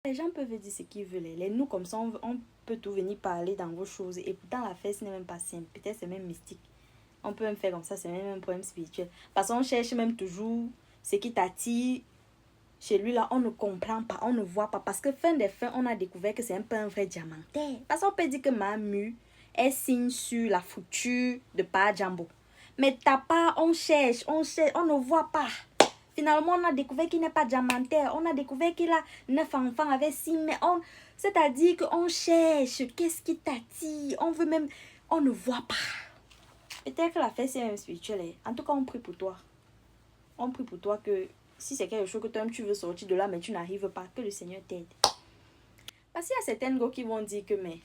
Les gens peuvent dire ce qu'ils veulent. Les nous, comme ça, on peut tout venir parler dans vos choses. Et pourtant, l'affaire, ce n'est même pas simple. Peut-être c'est même mystique. On peut même faire comme ça, c'est même un problème spirituel. Parce qu'on cherche même toujours ce qui t'attire. Chez lui, là, on ne comprend pas, on ne voit pas. Parce que fin des fins, on a découvert que c'est un peu un vrai diamantaire. Parce qu'on peut dire que ma mue est signe sur la fouture de Pa Djambo. Mais ta part, on cherche, on ne voit pas. Finalement, on a découvert qu'il n'est pas diamantaire. On a découvert qu'il a 9 enfants avec 6. Mais c'est-à-dire qu'on cherche. Qu'est-ce qui t'attire? On veut même... On ne voit pas. Peut-être que la fête, c'est même spirituelle. En tout cas, on prie pour toi. On prie pour toi que si c'est quelque chose que toi-même tu veux sortir de là, mais tu n'arrives pas, que le Seigneur t'aide. Parce qu'il y a certaines go qui vont dire que, mais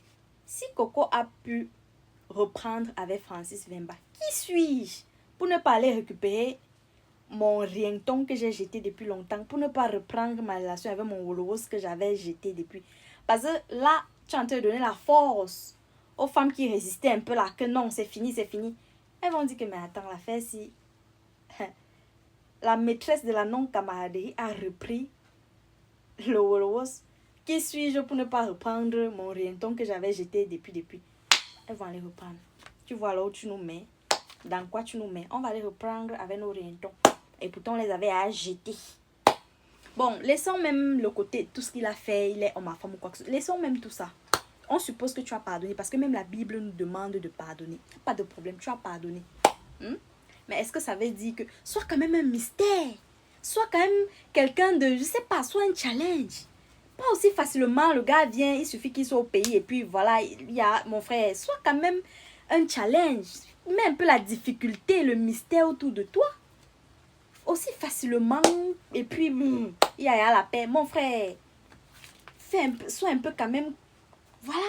si Coco a pu reprendre avec Francis Vemba, qui suis-je pour ne pas aller récupérer mon ringtone que j'ai jeté depuis longtemps, pour ne pas reprendre ma relation avec mon Wolowos que j'avais jeté depuis. Parce que là, tu es en train de donner la force aux femmes qui résistaient un peu là, que non, c'est fini, c'est fini. Elles vont dire que, mais attends, l'affaire, si la maîtresse de la non-camaraderie a repris le Wolowos, qui suis-je pour ne pas reprendre mon ringtone que j'avais jeté depuis. Elles vont aller reprendre. Tu vois là où tu nous mets, dans quoi tu nous mets. On va les reprendre avec nos ringtones. Et pourtant, on les avait à jeter. Bon, laissons même le côté, tout ce qu'il a fait, il est homme à femme ou quoi que ce soit. Laissons même tout ça. On suppose que tu as pardonné, parce que même la Bible nous demande de pardonner. Pas de problème, tu as pardonné. Mais est-ce que ça veut dire que... Soit quand même un mystère. Soit quand même quelqu'un de... Je sais pas, soit un challenge. Pas aussi facilement, le gars vient, il suffit qu'il soit au pays et puis voilà, il y a mon frère. Soit quand même un challenge. Mets un peu la difficulté, le mystère autour de toi. Aussi facilement, et puis il y a la paix. Mon frère, sois un peu quand même, voilà,